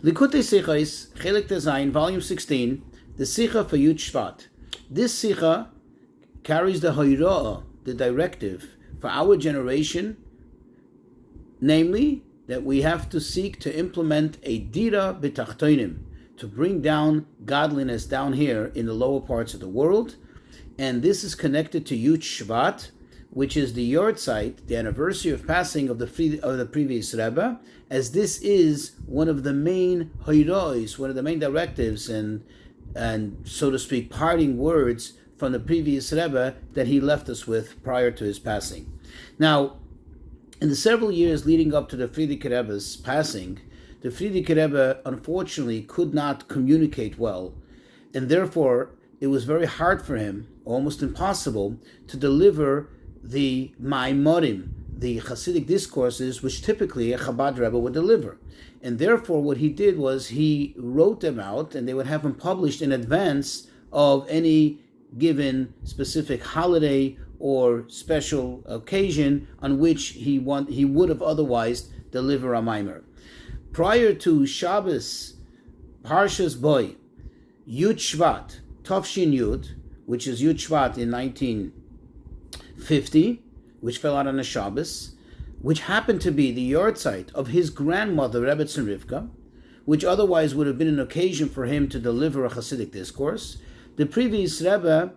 Likutei Sichos, Chelik Design, Volume 16, the Sicha for Yud Shevat. This Sicha carries the Hoira'ah, the directive for our generation, namely that we have to seek to implement a Dirah Bitachtonim, to bring down godliness down here in the lower parts of the world. And this is connected to Yud Shevat, which is the yahrzeit, the anniversary of passing of the previous Rebbe, as this is one of the main hoirois, one of the main directives and so to speak parting words from the previous Rebbe that he left us with prior to his passing. Now, in the several years leading up to the Frierdiker Rebbe's passing, the Frierdiker Rebbe unfortunately could not communicate well, and therefore it was very hard for him, almost impossible, to deliver the Maimorim, the Hasidic discourses, which typically a Chabad Rebbe would deliver. And therefore what he did was he wrote them out, and they would have them published in advance of any given specific holiday or special occasion on which he would have otherwise delivered a Maimer. Prior to Shabbos, Parshas Boy, Yud Shevat, Tafshin Yud, which is Yud Shevat in 1950, which fell out on a Shabbos, which happened to be the yahrzeit of his grandmother, Rebbe Rivka, which otherwise would have been an occasion for him to deliver a Hasidic discourse. The previous Rebbe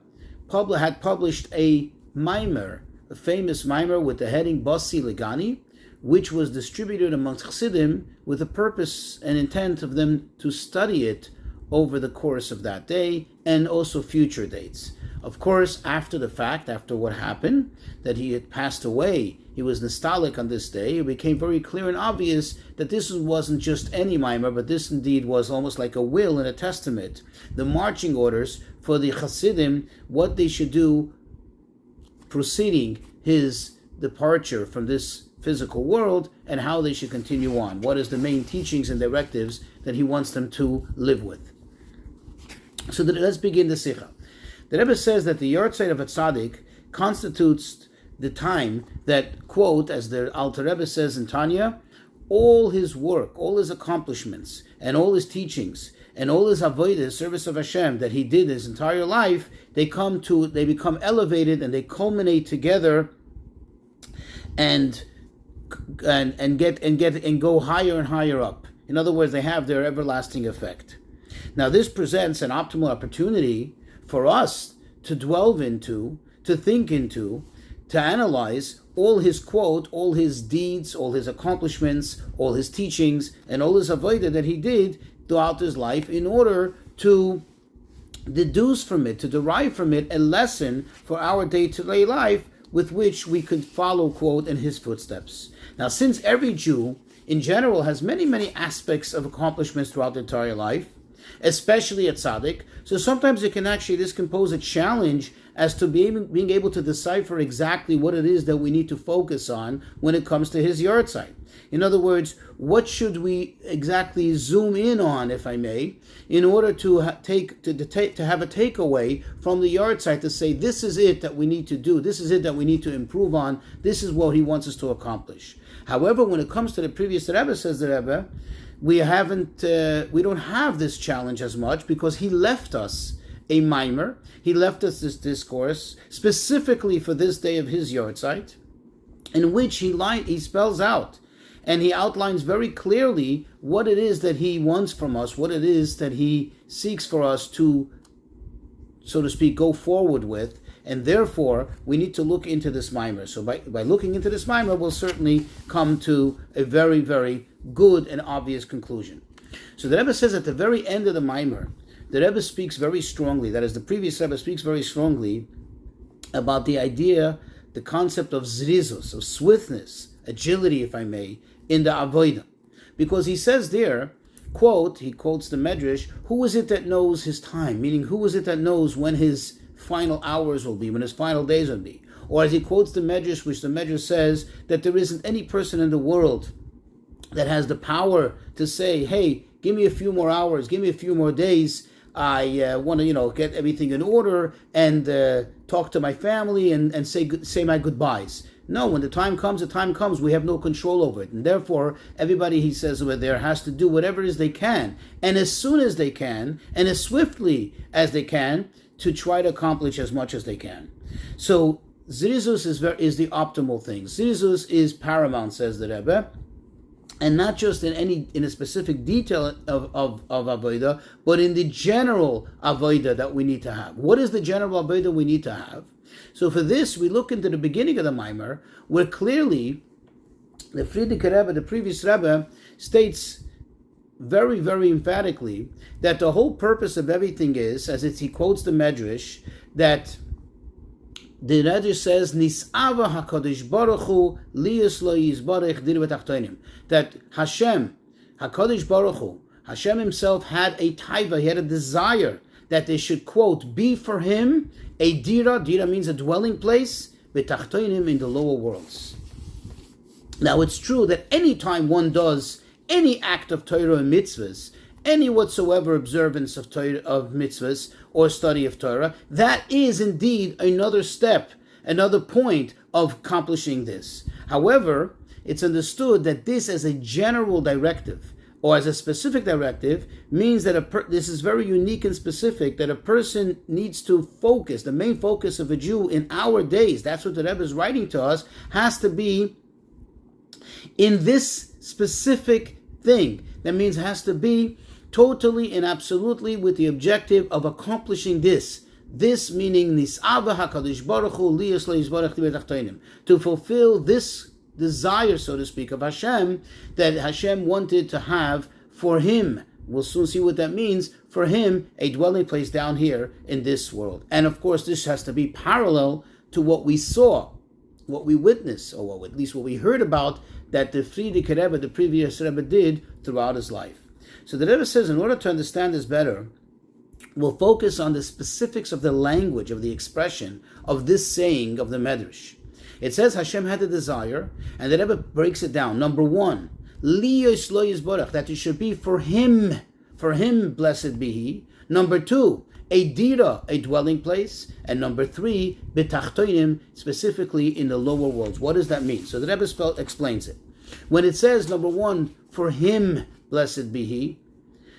had published a Maimer, a famous Maimer with the heading Basi Legani, which was distributed amongst Chassidim with the purpose and intent of them to study it over the course of that day and also future dates. Of course, after the fact, after what happened, that he had passed away, he was nostalgic on this day. It became very clear and obvious that this wasn't just any mimer, but this indeed was almost like a will and a testament, the marching orders for the Chassidim, what they should do preceding his departure from this physical world and how they should continue on. What is the main teachings and directives that he wants them to live with? So let's begin the Sicha. The Rebbe says that the yahrzeit of a tzaddik constitutes the time that, quote, as the Alter Rebbe says in Tanya, all his work, all his accomplishments, and all his teachings, and all his avodah, service of Hashem that he did his entire life, they become elevated and they culminate together and go higher and higher up. In other words, they have their everlasting effect. Now, this presents an optimal opportunity for us to delve into, to think into, to analyze all his quote, all his deeds, all his accomplishments, all his teachings, and all his avodah that he did throughout his life in order to deduce from it, to derive from it a lesson for our day-to-day life with which we could follow, quote, in his footsteps. Now, since every Jew in general has many, many aspects of accomplishments throughout their entire life, especially at tzaddik, so sometimes it can actually compose a challenge as to being able to decipher exactly what it is that we need to focus on when it comes to his yahrzeit. In other words, what should we exactly zoom in on, if I may, in order to have a takeaway from the yahrzeit to say, this is it that we need to do, this is it that we need to improve on, this is what he wants us to accomplish. However, when it comes to the previous Rebbe, says the Rebbe, we don't have this challenge as much because he left us a mimer. He left us this discourse specifically for this day of his yahrzeit, in which he spells out and he outlines very clearly what it is that he wants from us, what it is that he seeks for us to, so to speak, go forward with. And therefore, we need to look into this mimer. So by looking into this mimer, we'll certainly come to a very, very good and obvious conclusion. So the Rebbe says at the very end of the mimer, the Rebbe speaks very strongly, that is, the previous Rebbe speaks very strongly about the idea, the concept of zrizos, of swiftness, agility, if I may, in the avodah. Because he says there, quote, he quotes the Medrash, who is it that knows his time? Meaning, who is it that knows when his final hours will be, when his final days will be? Or as he quotes the Medrash, which the Medrash says that there isn't any person in the world that has the power to say, hey, give me a few more hours, give me a few more days, I want to, get everything in order and talk to my family and say my goodbyes. No, when the time comes, we have no control over it. And therefore, everybody, he says over there, has to do whatever it is they can, and as soon as they can, and as swiftly as they can, to try to accomplish as much as they can. So, Zirizus is the optimal thing. Zirizus is paramount, says the Rebbe, and not just in a specific detail of avodah, but in the general avodah that we need to have. What is the general avodah we need to have? So for this, we look into the beginning of the Maimer, where clearly the Frierdiker Rebbe, the previous Rebbe, states very, very emphatically that the whole purpose of everything is, he quotes the Medrash, that the Medrash says, Nis'ava HaKadosh Baruch Hu liyus lo yizbarech Dirah Bitachtonim, that Hashem, HaKadosh Baruch Hu, Hashem himself had a taiva, he had a desire that they should, quote, be for him a Dirah. Dirah means a dwelling place, Bitachtonim, in the lower worlds. Now it's true that any time one does any act of Torah and mitzvahs, any whatsoever observance of Torah, of mitzvahs or study of Torah, that is indeed another step, another point of accomplishing this. However, it's understood that this as a general directive or as a specific directive means that this is very unique and specific, that a person needs to focus. The main focus of a Jew in our days, that's what the Rebbe is writing to us, has to be in this specific thing. That means it has to be totally and absolutely with the objective of accomplishing this. This meaning Nis'ava HaKadosh Baruch Hu liyus lo yizbarech Dirah Bitachtonim, to fulfill this desire, so to speak, of Hashem, that Hashem wanted to have for him. We'll soon see what that means. For him, a dwelling place down here in this world. And of course, this has to be parallel to what we saw, what we witnessed, or at least what we heard about, that the Frierdiker Rebbe, the previous Rebbe, did throughout his life. So the Rebbe says, in order to understand this better, we'll focus on the specifics of the language, of the expression of this saying of the Medrash. It says Hashem had a desire, and the Rebbe breaks it down. Number one, liyus lo yizbarech, that it should be for him blessed be he. Number two, a Dirah, a dwelling place. And number three, Bitachtonim, specifically in the lower worlds. What does that mean? So the Rebbe explains it. When it says, number one, for him blessed be he,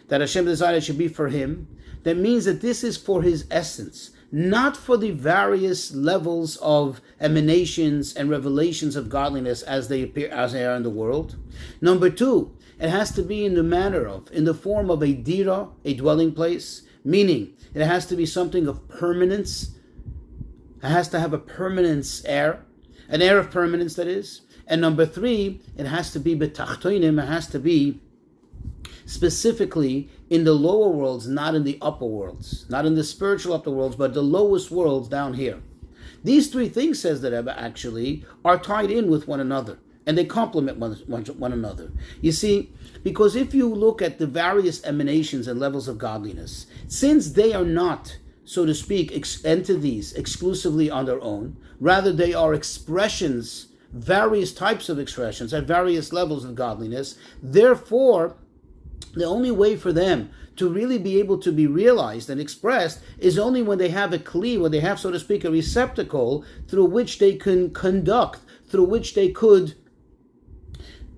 that Hashem desired it should be for him, that means that this is for his essence, not for the various levels of emanations and revelations of godliness as they appear, as they are in the world. Number two, it has to be in the form of a Dirah, a dwelling place, meaning it has to be something of permanence. It has to have a permanence air, an air of permanence, that is. And number three, it has to be Bitachtonim, it has to be specifically in the lower worlds, not in the upper worlds, not in the spiritual upper worlds, but the lowest worlds down here. These three things, says the Rebbe, actually are tied in with one another, and they complement one another. You see, because if you look at the various emanations and levels of godliness, since they are not, so to speak, entities exclusively on their own, rather they are expressions, various types of expressions at various levels of godliness, therefore, the only way for them to really be able to be realized and expressed is only when they have a kli, when they have, so to speak, a receptacle through which they can conduct, through which they could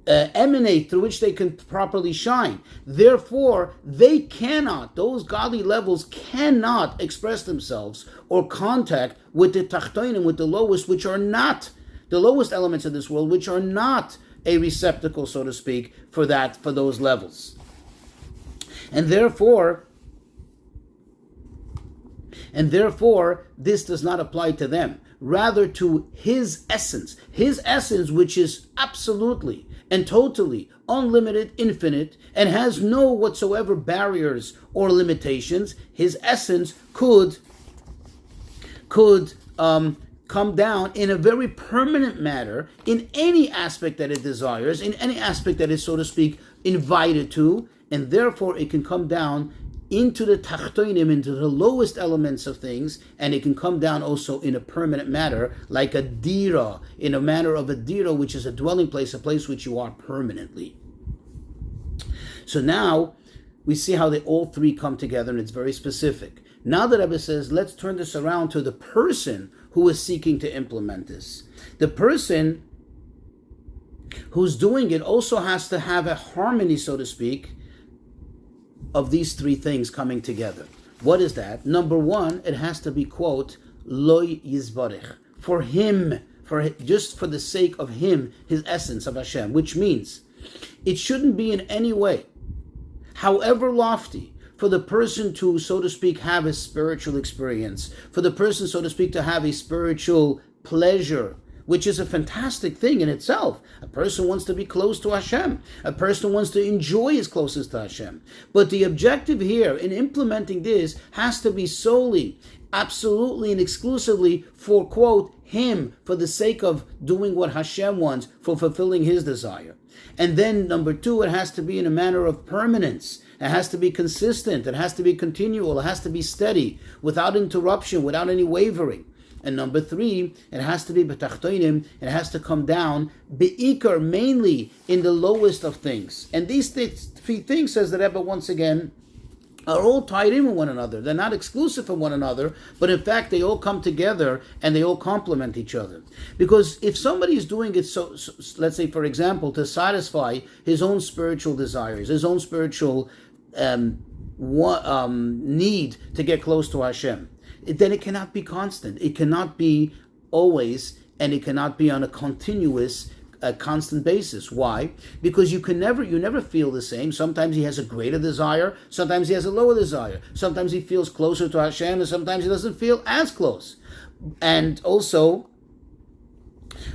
emanate, through which they can properly shine. Therefore, they cannot, those godly levels cannot express themselves or contact with the tachtonim, with the lowest, which are not the lowest elements of this world, which are not a receptacle, so to speak, for those levels. And therefore, this does not apply to them. Rather to his essence, which is absolutely and totally unlimited, infinite, and has no whatsoever barriers or limitations. His essence could come down in a very permanent manner in any aspect that it desires, in any aspect that is, so to speak, invited to, and therefore it can come down into the tachtonim, into the lowest elements of things, and it can come down also in a permanent manner, like a dirah, in a manner of a dirah, which is a dwelling place, a place which you are permanently. So now we see how they all three come together, and it's very specific. Now the Rebbe says, let's turn this around to the person who is seeking to implement this. The person who's doing it also has to have a harmony, so to speak, of these three things coming together. What is that? Number one, it has to be, quote, loy yizbarech, for him, just for the sake of him, his essence of Hashem, which means it shouldn't be in any way, however lofty, for the person to, so to speak, have a spiritual experience, for the person, so to speak, to have a spiritual pleasure, which is a fantastic thing in itself. A person wants to be close to Hashem. A person wants to enjoy his closest to Hashem. But the objective here in implementing this has to be solely, absolutely and exclusively for, quote, him, for the sake of doing what Hashem wants, for fulfilling his desire. And then number two, it has to be in a manner of permanence. It has to be consistent. It has to be continual. It has to be steady, without interruption, without any wavering. And number three, it has to be Bitachtonim. It has to come down be'ikar, mainly in the lowest of things. And these three things, says the Rebbe once again, are all tied in with one another. They're not exclusive from one another, but in fact they all come together and they all complement each other. Because if somebody is doing it, so let's say, for example, to satisfy his own spiritual desires, his own spiritual need to get close to Hashem, then it cannot be constant. It cannot be always, and it cannot be on a continuous, constant basis. Why? Because you never feel the same. Sometimes he has a greater desire. Sometimes he has a lower desire. Sometimes he feels closer to Hashem, and sometimes he doesn't feel as close. And also,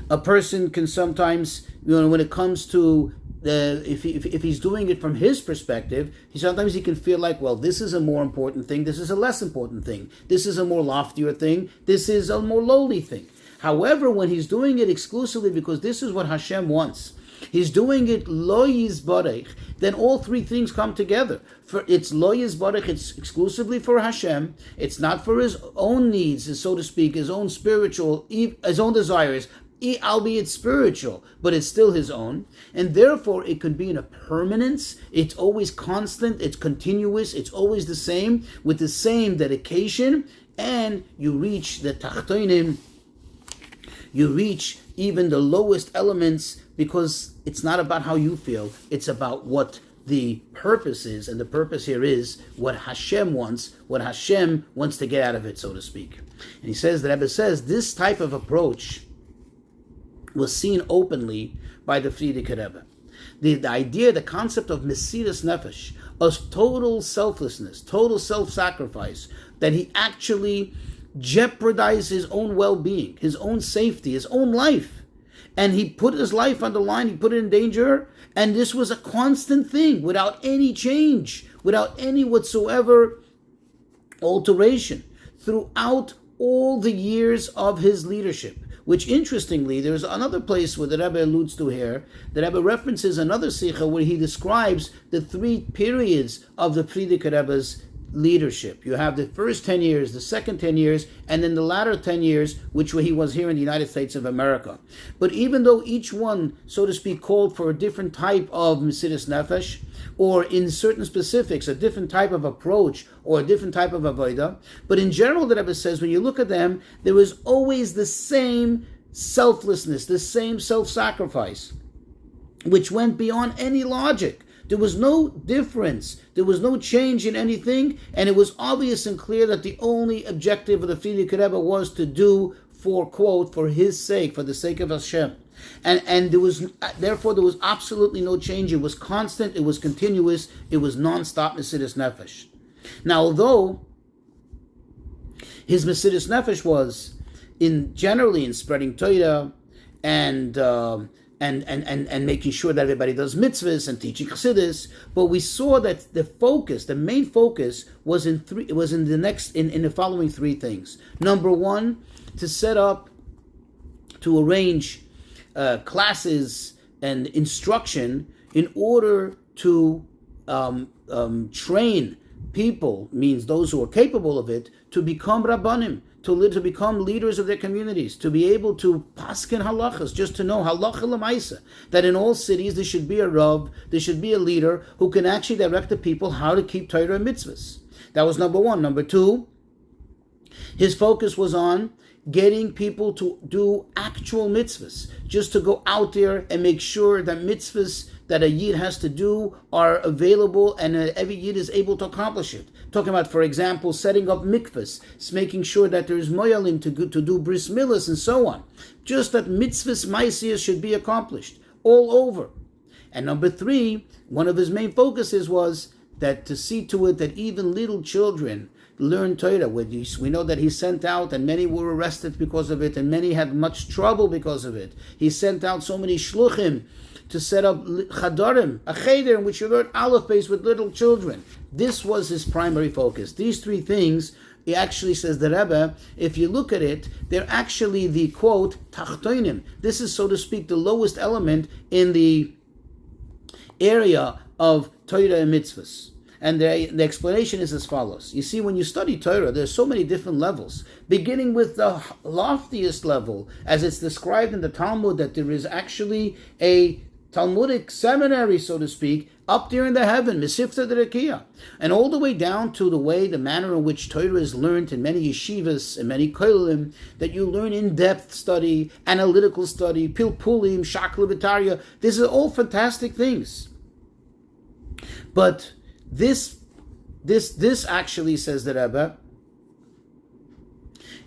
a person can sometimes, when it comes to if he's doing it from his perspective, sometimes he can feel like, well, this is a more important thing, this is a less important thing, this is a more loftier thing, this is a more lowly thing. However, when he's doing it exclusively because this is what Hashem wants, he's doing it lo yizbarech, then all three things come together. For it's lo yizbarech, it's exclusively for Hashem, it's not for his own needs, so to speak, his own spiritual, his own desires, albeit spiritual, but it's still his own, and therefore it could be in a permanence. It's always constant, it's continuous, it's always the same, with the same dedication, and you reach the tachtonim, you reach even the lowest elements, because it's not about how you feel, it's about what the purpose is, and the purpose here is what Hashem wants to get out of it, so to speak. And he says, the Rebbe says, this type of approach was seen openly by the Frierdiker Rebbe. The idea, the concept of Mesiras Nefesh, of total selflessness, total self-sacrifice, that he actually jeopardized his own well-being, his own safety, his own life. And he put his life on the line, he put it in danger, and this was a constant thing, without any change, without any whatsoever alteration, throughout all the years of his leadership. Which, interestingly, there's another place where the Rebbe alludes to here. The Rebbe references another Sicha where he describes the three periods of the Frierdiker Rebbe's leadership. You have the first 10 years, the second 10 years, and then the latter 10 years, which he was here in the United States of America. But even though each one, so to speak, called for a different type of Mesiras Nefesh, or in certain specifics, a different type of approach, or a different type of avodah, but in general, the Rebbe says, when you look at them, there was always the same selflessness, the same self-sacrifice, which went beyond any logic. There was no difference. There was no change in anything, and it was obvious and clear that the only objective of the Frierdiker Rebbe was to do, for, quote, for his sake, for the sake of Hashem. And there was absolutely no change. It was constant, it was continuous, it was non-stop Mesiras Nefesh. Now, although his Mesiras Nefesh was generally in spreading Torah and making sure that everybody does mitzvahs and teaching chassidus, but we saw that the main focus was in the following three things. Number one, to set up, to arrange classes and instruction in order to train people, means those who are capable of it, to become rabbanim, to become leaders of their communities, to be able to paskin halachas, just to know halacha l'maisa, that in all cities there should be a rav, there should be a leader who can actually direct the people how to keep Torah and mitzvahs. That was number one. Number two, His focus was on getting people to do actual mitzvahs, just to go out there and make sure that mitzvahs that a Yid has to do are available and every Yid is able to accomplish it. Talking about, for example, setting up mikvahs, making sure that there is moyalim to do bris milas and so on. Just that mitzvahs maisias should be accomplished all over. And number 3, one of his main focuses was that to see to it that even little children learn Torah. We know that he sent out, and many were arrested because of it, and many had much trouble because of it. He sent out so many shluchim to set up chadarim, a cheder in which you learn aleph beis with little children. This was his primary focus. These 3 things, he actually says the Rebbe, if you look at it, they're actually the, quote, tachtonim. This is, so to speak, the lowest element in the area of Torah and mitzvahs. And the explanation is as follows. You see, when you study Torah, there's so many different levels, beginning with the loftiest level, as it's described in the Talmud, that there is actually a Talmudic seminary, so to speak, up there in the heaven, Mesifta Derekia, and all the way down to the manner in which Torah is learned in many yeshivas and many koilim, that you learn in-depth study, analytical study, pilpulim, shakla v'tarya. These are all fantastic things. But this actually, says the Rebbe,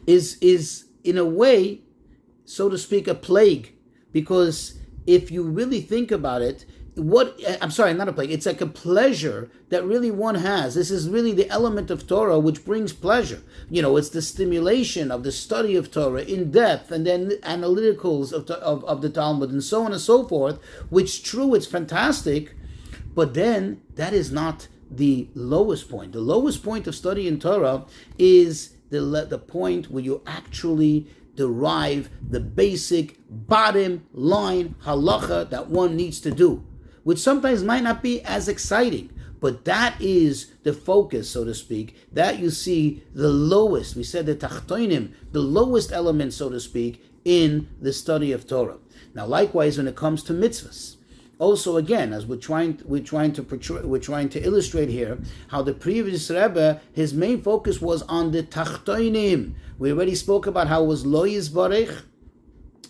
is in a way, so to speak, a plague, because if you really think about it, not a plague, it's like a pleasure that really one has. This is really the element of Torah which brings pleasure. It's the stimulation of the study of Torah in depth, and then analyticals of the Talmud, and so on and so forth, which true, it's fantastic, but then that is not the lowest point. The lowest point of studying Torah is the point where you actually derive the basic bottom line halacha that one needs to do, which sometimes might not be as exciting, but that is the focus, so to speak, that you see the lowest, we said the tachtonim, the lowest element, so to speak, in the study of Torah. Now likewise, when it comes to mitzvahs, also, again, as we're trying to illustrate here, how the previous Rebbe, his main focus was on the tachtonim. We already spoke about how it was lo yizbarech,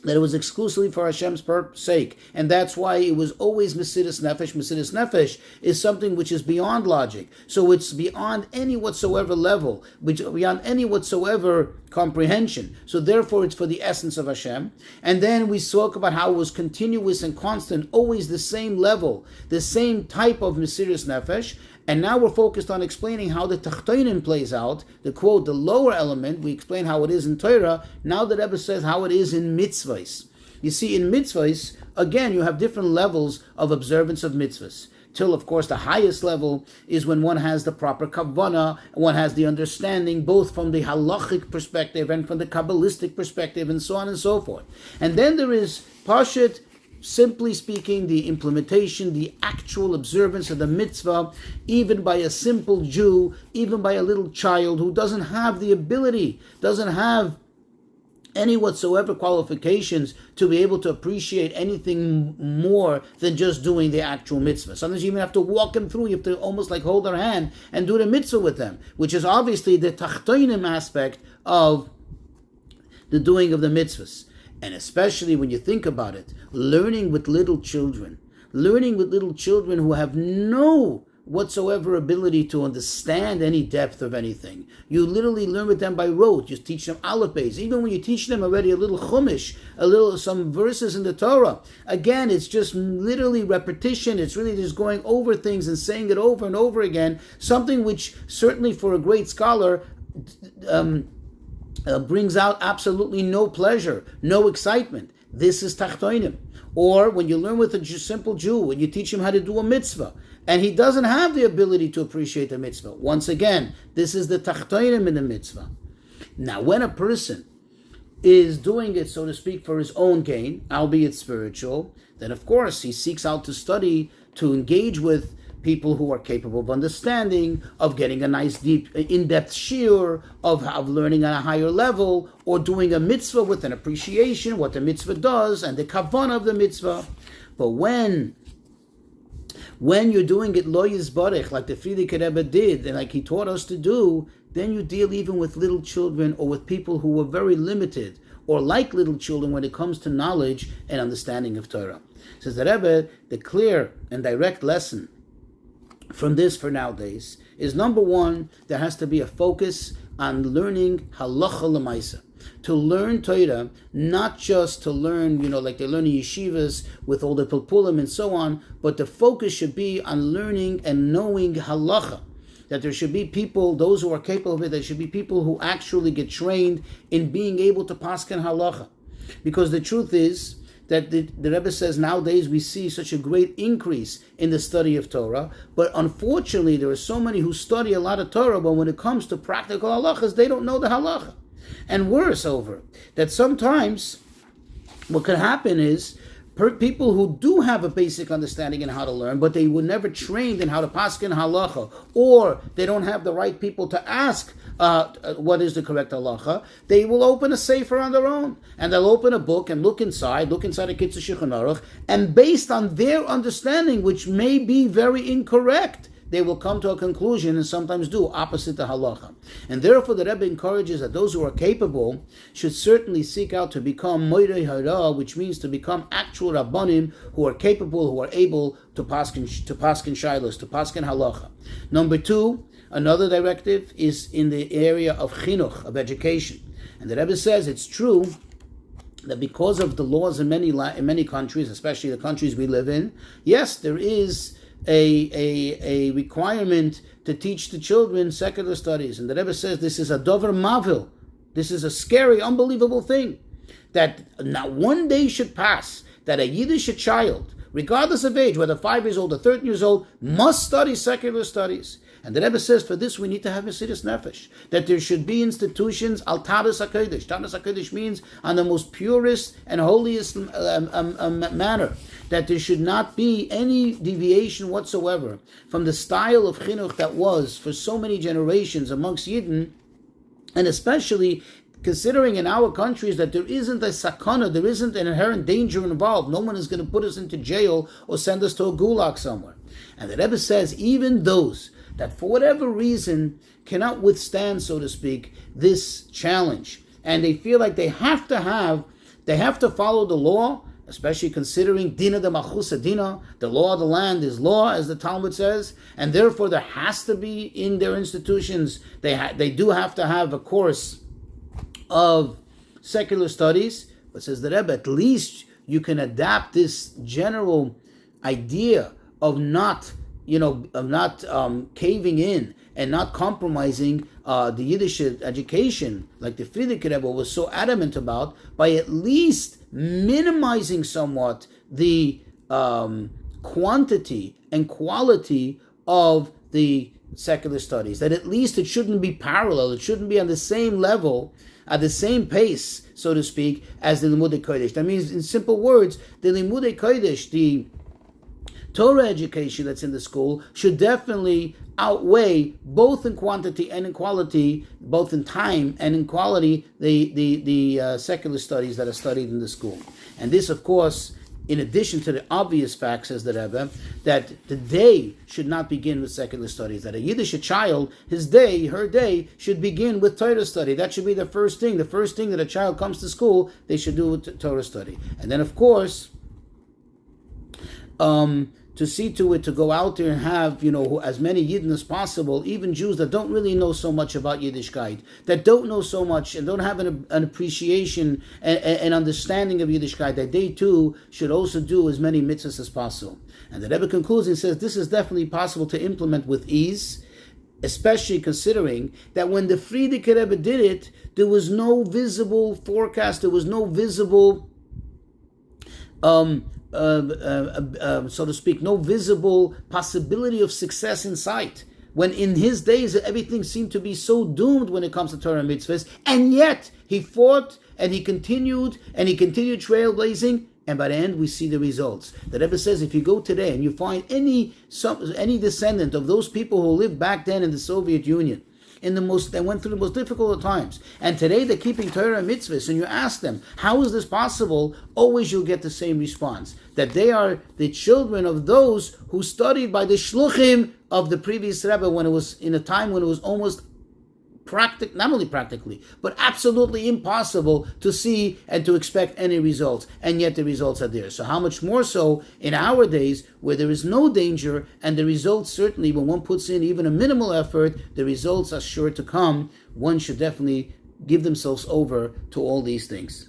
that it was exclusively for Hashem's sake, and that's why it was always Mesidus Nefesh. Mesidus Nefesh is something which is beyond logic, so it's beyond any whatsoever level, beyond any whatsoever comprehension. So therefore, it's for the essence of Hashem. And then we spoke about how it was continuous and constant, always the same level, the same type of Mesidus Nefesh. And now we're focused on explaining how the Tachtonim plays out, the quote, the lower element. We explain how it is in Torah. Now the Rebbe says how it is in mitzvahs. You see, in mitzvahs, again, you have different levels of observance of mitzvahs. Till, of course, the highest level is when one has the proper kavanah, one has the understanding, both from the halachic perspective and from the kabbalistic perspective, and so on and so forth. And then there is Pashat, simply speaking, the implementation, the actual observance of the mitzvah, even by a simple Jew, even by a little child who doesn't have the ability, doesn't have any whatsoever qualifications to be able to appreciate anything more than just doing the actual mitzvah. Sometimes you even have to walk them through. You have to almost like hold their hand and do the mitzvah with them, which is obviously the tachtonim aspect of the doing of the mitzvahs. And especially when you think about it, learning with little children who have no whatsoever ability to understand any depth of anything. You literally learn with them by rote. You teach them aleph beis. Even when you teach them already a little chumash, some verses in the Torah, again, it's just literally repetition. It's really just going over things and saying it over and over again, something which certainly for a great scholar brings out absolutely no pleasure, no excitement. This is tachtonim. Or when you learn with a simple Jew, when you teach him how to do a mitzvah, and he doesn't have the ability to appreciate the mitzvah. Once again, this is the tachtonim in the mitzvah. Now, when a person is doing it, so to speak, for his own gain, albeit spiritual, then of course he seeks out to study, to engage with people who are capable of understanding, of getting a nice, deep, in-depth shiur, of learning on a higher level, or doing a mitzvah with an appreciation, what the mitzvah does, and the kavanah of the mitzvah. But when When you're doing it lo yizbarech, like the Frierdiker Rebbe did, and like he taught us to do, then you deal even with little children or with people who are very limited, or like little children when it comes to knowledge and understanding of Torah. Says the Rebbe, the clear and direct lesson from this for nowadays is, number one, there has to be a focus on learning halacha l'maisa. To learn Torah, not just to learn, like they learn in yeshivas with all the pilpulim and so on, but the focus should be on learning and knowing halacha. That there should be people, those who are capable of it, there should be people who actually get trained in being able to paskin halacha. Because the truth is that the Rebbe says nowadays we see such a great increase in the study of Torah, but unfortunately there are so many who study a lot of Torah, but when it comes to practical halachas, they don't know the halacha. And worse over, that sometimes what could happen is people who do have a basic understanding in how to learn, but they were never trained in how to paskin halacha, or they don't have the right people to ask what is the correct halacha, they will open a sefer on their own, and they'll open a book and look inside a Kitzur Shulchan Aruch, and based on their understanding, which may be very incorrect, they will come to a conclusion and sometimes do opposite the halacha. And therefore the Rebbe encourages that those who are capable should certainly seek out to become moirei hara, which means to become actual rabbanim who are capable, who are able to paskin shilos, to paskin halacha. Number two, another directive is in the area of chinuch, of education. And the Rebbe says it's true that because of the laws in many countries, especially the countries we live in, yes, there is a requirement to teach the children secular studies. And the Rebbe says this is a dover mavil. This is a scary, unbelievable thing. That not one day should pass that a Yiddish child, regardless of age, whether 5 years old or 13 years old, must study secular studies. And the Rebbe says for this we need to have Mesiras Nefesh, that there should be institutions al Tadas HaKodesh. Tadas HaKodesh means on the most purest and holiest manner, that there should not be any deviation whatsoever from the style of chinuch that was for so many generations amongst Yidden, and especially considering in our countries that there isn't a sakana, there isn't an inherent danger involved. No one is going to put us into jail or send us to a gulag somewhere. And the Rebbe says even those that for whatever reason cannot withstand, so to speak, this challenge, and they feel like they have to follow the law, especially considering dina de machusa dina, the law of the land is law, as the Talmud says, and therefore there has to be in their institutions, they do have to have a course of secular studies. But says the Rebbe, at least you can adapt this general idea of not caving in and not compromising the Yiddish education, like the Frierdiker Rebbe was so adamant about, by at least minimizing somewhat the quantity and quality of the secular studies. That at least it shouldn't be parallel, it shouldn't be on the same level, at the same pace, so to speak, as the Limudei Kodesh. That means, in simple words, the Limudei Kodesh, the Torah education that's in the school, should definitely outweigh, both in quantity and in quality, both in time and in quality, the secular studies that are studied in the school. And this, of course, in addition to the obvious fact, says the Rebbe, that the day should not begin with secular studies. That a Yiddish child, her day, should begin with Torah study. That should be the first thing. The first thing that a child comes to school, they should do Torah study. And then, of course, to see to it, to go out there and have, as many Yidden as possible, even Jews that don't really know so much about Yiddishkeit, that don't know so much and don't have an appreciation and understanding of Yiddishkeit, that they too should also do as many mitzvahs as possible. And the Rebbe concludes and says this is definitely possible to implement with ease, especially considering that when the Frierdiker Rebbe did it, there was no visible forecast, there was no visible so to speak, no visible possibility of success in sight. When in his days everything seemed to be so doomed when it comes to Torah and mitzvahs, and yet he fought and he continued trailblazing, and by the end we see the results. The Rebbe says if you go today and you find any descendant of those people who lived back then in the Soviet Union, they went through the most difficult of times. And today they're keeping Torah and mitzvahs, and you ask them, how is this possible? Always you'll get the same response, that they are the children of those who studied by the shluchim of the previous Rebbe when it was in a time when it was almost not only practically, but absolutely impossible to see and to expect any results, and yet the results are there. So how much more so in our days where there is no danger, and the results certainly, when one puts in even a minimal effort, the results are sure to come. One should definitely give themselves over to all these things.